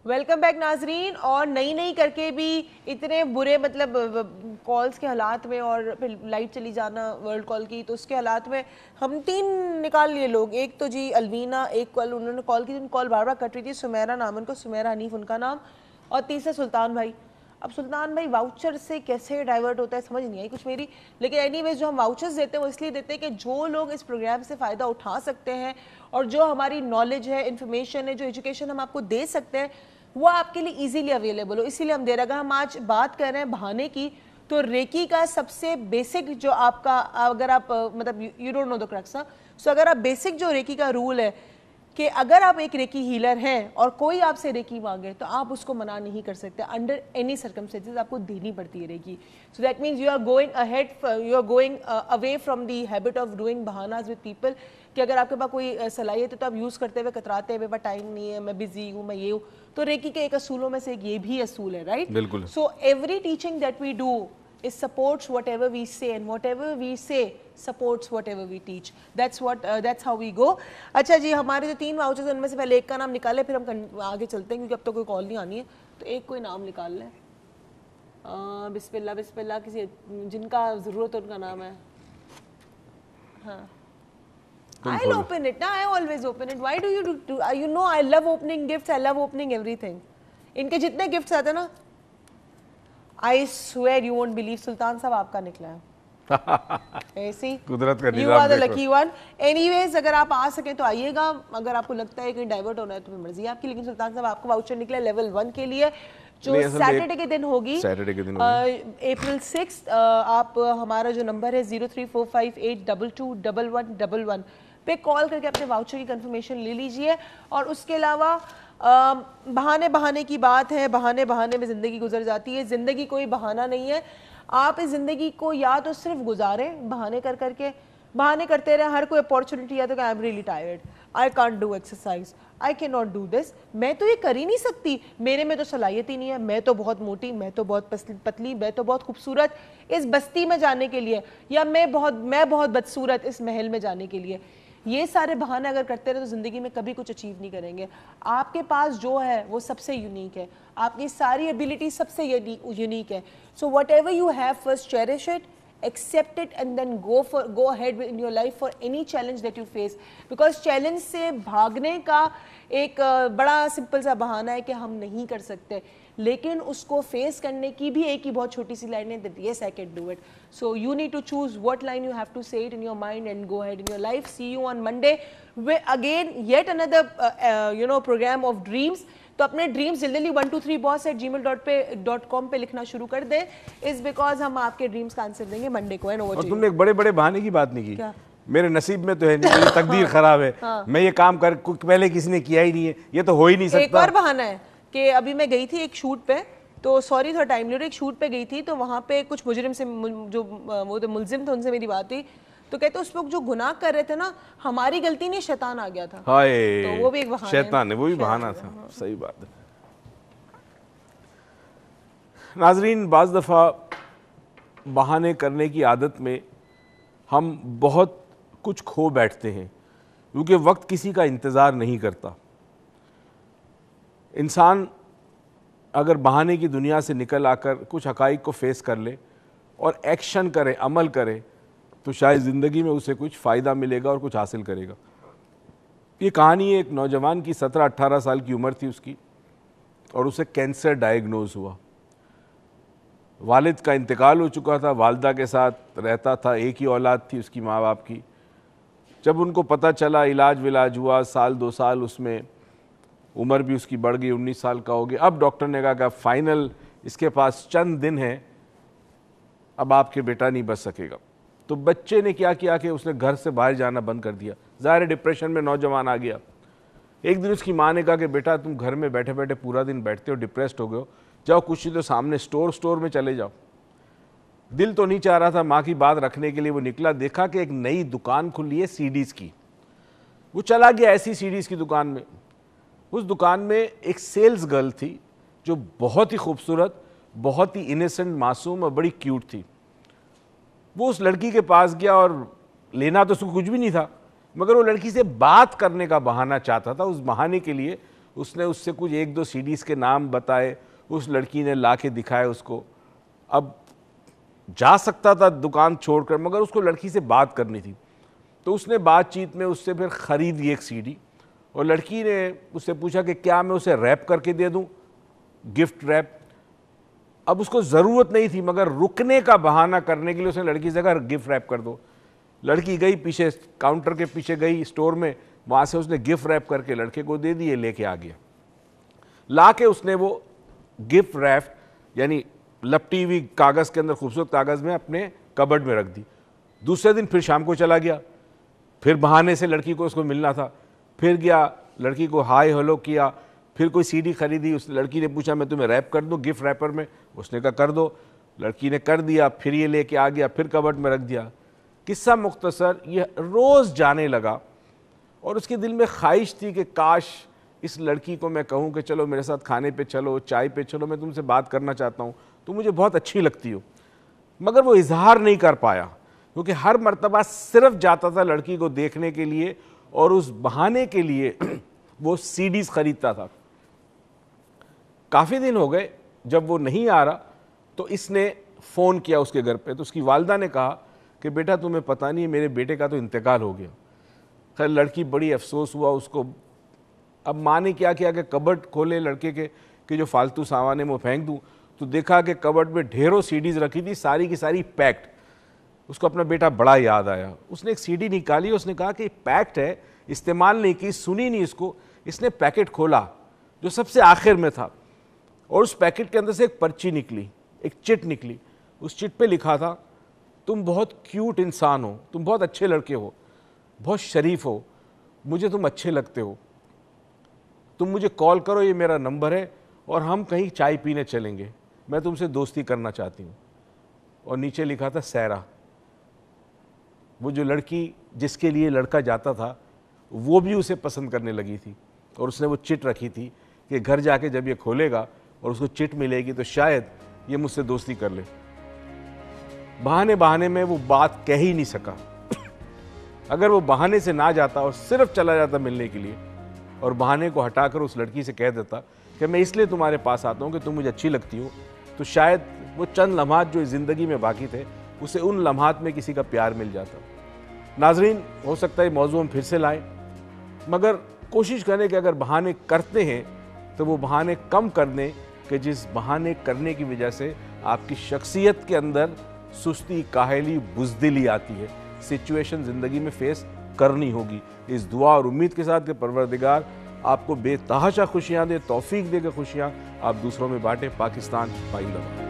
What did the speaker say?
Welcome back नाजरीन। और नई नई करके भी इतने बुरे मतलब कॉल्स के हालात में, और फिर लाइट चली जाना वर्ल्ड कॉल की, तो उसके हालात में हम 3 निकाल लिए लोग। एक तो जी अलवीना, एक कॉल उन्होंने कॉल की, कॉल बार बार कट रही थी, सुमेरा नाम उनको, सुमेरा हनीफ उनका नाम, और तीसरा सुल्तान भाई। अब सुल्तान भाई वाउचर से कैसे डाइवर्ट होता है समझ नहीं आई कुछ मेरी, लेकिन एनीवेज जो हम वाउचर्स देते हैं वो इसलिए देते हैं कि जो लोग इस प्रोग्राम से फ़ायदा उठा सकते हैं और जो हमारी नॉलेज है, इन्फॉर्मेशन है, जो एजुकेशन हम आपको दे सकते हैं वो आपके लिए इजीली अवेलेबल हो, इसीलिए हम दे रहे हैं। अगर हम आज बात कर रहे हैं बहाने की, तो रेकी का सबसे बेसिक जो आपका, अगर आप मतलब you don't know the crux, so अगर आप बेसिक जो रेकी का रूल है कि अगर आप एक रेकी हीलर हैं और कोई आपसे रेकी मांगे तो आप उसको मना नहीं कर सकते, अंडर एनी सर्कमस्टेंसेस आपको देनी पड़ती है रेकी। So that means you are going ahead, you are going away from the habit of doing बहानाज विद पीपल, कि अगर आपके पास कोई सलाहियत है तो आप यूज़ करते हुए कतराते हैं, मेरे पास टाइम नहीं है, मैं बिजी हूँ, मैं ये हूँ। तो रेकी के एक असूलों में से एक ये भी असूल है, राइट? बिल्कुल। So every teaching that we do it supports whatever we say, and whatever we say supports whatever we teach. That's how we go. अच्छा जी, हमारे जो 3 वाउचर्स उनमें से पहले एक का नाम निकाले, फिर हम आगे चलते हैं क्योंकि अब तो कोई कॉल नहीं आनी है, तो एक कोई नाम निकाल लें। बिस्मिल्लाह बिस्मिल्लाह, किसी जिनका ज़रूरत है उनका नाम है। हाँ, I'll open it. I always open it. Why do you do? You know I love opening gifts. I love opening everything. इनके जितने गिफ्ट्स आते हैं ना, I swear you won't believe, सुल्तान साहब आपका निकला है। ऐसी कुदरत का You are the lucky one. Anyways, अगर आप आ सके तो आइएगा, अगर आपको लगता है कि डाइवर्ट होना है तो मर्जी है आपकी, लेकिन सुल्तान साहब आपको वाउचर निकला लेवल 1 के लिए, जो सैटरडे के दिन होगी, अप्रैल 6। आप हमारा जो नंबर है 034582211111 पे कॉल करके अपने वाउचर की कंफर्मेशन ले लीजिए। और उसके अलावा बहाने की बात है, बहाने में ज़िंदगी गुजर जाती है। ज़िंदगी कोई बहाना नहीं है। आप इस ज़िंदगी को या तो सिर्फ गुजारें बहाने करके, बहाने करते रहे, हर कोई अपॉर्चुनिटी है तो I am really tired, I can't do exercise, I can not do this, मैं तो ये कर ही नहीं सकती, मेरे में तो सलाहियत ही नहीं है, मैं तो बहुत मोटी, मैं तो बहुत पतली, मैं तो बहुत खूबसूरत इस बस्ती में जाने के लिए, या मैं बहुत बदसूरत इस महल में जाने के लिए। ये सारे बहाने अगर करते रहे तो ज़िंदगी में कभी कुछ अचीव नहीं करेंगे। आपके पास जो है वो सबसे यूनिक है, आपकी सारी एबिलिटी सबसे यूनिक है। So what ever you have, first cherish it, accept it, and then go ahead in your life for any challenge that you face, because challenge से भागने का एक बड़ा सिंपल सा बहाना है कि हम नहीं कर सकते, लेकिन उसको फेस करने की भी एक ही बहुत छोटी सी लाइन है, that yes I can do it. So you need to choose what line you have to say it in your mind and go ahead in your life. See you on Monday with again yet another program of dreams. तो अपने dreams जल्दी 123boss@gmail.com पे लिखना शुरू कर दे, is because हम आपके dreams का आंसर देंगे मंडे को। और तुमने एक बड़े बड़े बहाने की बात नहीं की। क्या? मेरे नसीब में तो है नहीं, मेरी तकदीर खराब है। मैं ये काम कर पहले किसी ने किया ही नहीं है, ये तो हो ही नहीं सकता। एक और बहाना है कि अभी मैं गई थी एक शूट पे, तो सॉरी थोड़ा टाइम ले रही, एक शूट पे गई थी, तो वहाँ पे कुछ मुजरिम से, जो वो तो मुलजिम थे, उनसे मेरी बात हुई, तो कहते उस वक्त जो गुनाह कर रहे थे ना, हमारी गलती नहीं, शैतान आ गया था। हाय, तो वो भी एक बहाना शैतान है, वो भी बहाना था। सही बात है। नाजरीन, बाज़ दफ़ा बहाने करने की आदत में हम बहुत कुछ खो बैठते हैं, क्योंकि वक्त किसी का इंतज़ार नहीं करता। इंसान अगर बहाने की दुनिया से निकल आकर कुछ हक़ाइक़ को फेस कर ले और एक्शन करे, अमल करे, तो शायद ज़िंदगी में उसे कुछ फ़ायदा मिलेगा और कुछ हासिल करेगा। ये कहानी है एक नौजवान की, 17-18 साल की उम्र थी उसकी, और उसे कैंसर डायग्नोज हुआ। वालिद का इंतकाल हो चुका था, वालदा के साथ रहता था, एक ही औलाद थी उसकी माँ बाप की। जब उनको पता चला, इलाज विलाज हुआ, 1-2 साल उसमें, उम्र भी उसकी बढ़ गई, 19 साल का हो गया। अब डॉक्टर ने कहा कि फाइनल इसके पास चंद दिन है, अब आपके बेटा नहीं बच सकेगा। तो बच्चे ने क्या किया कि उसने घर से बाहर जाना बंद कर दिया। ज़ाहिर डिप्रेशन में नौजवान आ गया। एक दिन उसकी माँ ने कहा कि बेटा तुम घर में बैठे बैठे पूरा दिन बैठते हो, डिप्रेस्ड हो गए हो, जाओ कुछ तो सामने स्टोर में चले जाओ। दिल तो नहीं चाह रहा था माँ की बात रखने के लिए। वो निकला, देखा कि एक नई दुकान खुली है सीडीज़ की। वो चला गया ऐसी सीडीज़ की दुकान में। उस दुकान में एक सेल्स गर्ल थी जो बहुत ही खूबसूरत, बहुत ही इनोसेंट, मासूम और बड़ी क्यूट थी। वो उस लड़की के पास गया, और लेना तो उसको कुछ भी नहीं था, मगर वो लड़की से बात करने का बहाना चाहता था। उस बहाने के लिए उसने उससे कुछ 1-2 सीडीज़ के नाम बताए, उस लड़की ने ला के दिखाए उसको। अब जा सकता था दुकान छोड़कर, मगर उसको लड़की से बात करनी थी, तो उसने बातचीत में उससे फिर ख़रीदी एक सीडी, और लड़की ने उससे पूछा कि क्या मैं उसे रैप करके दे दूं, गिफ्ट रैप। अब उसको ज़रूरत नहीं थी, मगर रुकने का बहाना करने के लिए उसने लड़की से कहा गिफ्ट रैप कर दो। लड़की गई पीछे, काउंटर के पीछे गई स्टोर में, वहाँ से उसने गिफ्ट रैप करके लड़के को दे दिए, लेके आ गया। ला के उसने वो गिफ्ट रैप यानी लपटी हुई कागज़ के अंदर, खूबसूरत कागज़ में, अपने कबर्ड में रख दी। दूसरे दिन फिर शाम को चला गया, फिर बहाने से लड़की को उसको मिलना था, फिर गया, लड़की को हाय हेलो किया, फिर कोई सीडी खरीदी। उस लड़की ने पूछा मैं तुम्हें रैप कर दूं गिफ्ट रैपर में, उसने कहा कर दो। लड़की ने कर दिया, फिर ये लेके आ गया, फिर कबर्ड में रख दिया। किस्सा मुख्तसर, ये रोज़ जाने लगा और उसके दिल में ख्वाहिश थी कि काश इस लड़की को मैं कहूँ कि चलो मेरे साथ खाने पे चलो, चाय पे चलो, मैं तुमसे बात करना चाहता हूँ, तुम मुझे बहुत अच्छी लगती हो। मगर वो इजहार नहीं कर पाया, क्योंकि हर मर्तबा सिर्फ जाता था लड़की को देखने के लिए, और उस बहाने के लिए वो सीडीज़ खरीदता था। काफ़ी दिन हो गए, जब वो नहीं आ रहा तो इसने फ़ोन किया उसके घर पे, तो उसकी वालदा ने कहा कि बेटा तुम्हें पता नहीं है, मेरे बेटे का तो इंतकाल हो गया। खैर लड़की बड़ी अफसोस हुआ उसको। अब माँ ने क्या किया कि कबर्ड खोले लड़के के कि जो फालतू सामान है वो फेंक दूँ, तो देखा कि कबर्ड में ढेरों सीडीज़ रखी थी, सारी की सारी पैक्ड। उसको अपना बेटा बड़ा याद आया, उसने एक सीडी निकाली, उसने कहा कि पैक्ड है, इस्तेमाल नहीं की, सुनी नहीं इसको। इसने पैकेट खोला जो सबसे आखिर में था, और उस पैकेट के अंदर से एक पर्ची निकली, एक चिट निकली। उस चिट पे लिखा था तुम बहुत क्यूट इंसान हो, तुम बहुत अच्छे लड़के हो, बहुत शरीफ हो, मुझे तुम अच्छे लगते हो, तुम मुझे कॉल करो, ये मेरा नंबर है, और हम कहीं चाय पीने चलेंगे, मैं तुमसे दोस्ती करना चाहती हूँ। और नीचे लिखा था सैरा। वो जो लड़की जिसके लिए लड़का जाता था वो भी उसे पसंद करने लगी थी, और उसने वो चिट रखी थी कि घर जाके जब ये खोलेगा और उसको चिट मिलेगी तो शायद ये मुझसे दोस्ती कर ले। बहाने बहाने में वो बात कह ही नहीं सका। अगर वो बहाने से ना जाता और सिर्फ चला जाता मिलने के लिए, और बहाने को हटाकर उस लड़की से कह देता कि मैं इसलिए तुम्हारे पास आता हूँ कि तुम मुझे अच्छी लगती हो, तो शायद वो चंद लम्हात जो ज़िंदगी में बाकी थे, उसे उन लम्हात में किसी का प्यार मिल जाता। नाजरीन, हो सकता है मौजू हम फिर से लाएं, मगर कोशिश करें कि अगर बहाने करते हैं तो वो बहाने कम कर दें कि जिस बहाने करने की वजह से आपकी शख्सियत के अंदर सुस्ती, काहली, बुज़दिली आती है। सिचुएशन ज़िंदगी में फेस करनी होगी। इस दुआ और उम्मीद के साथ कि परवरदिगार आपको बेतहाशा खुशियाँ दे, तौफीक दे के खुशियाँ आप दूसरों में बांटें। पाकिस्तान जिंदाबाद।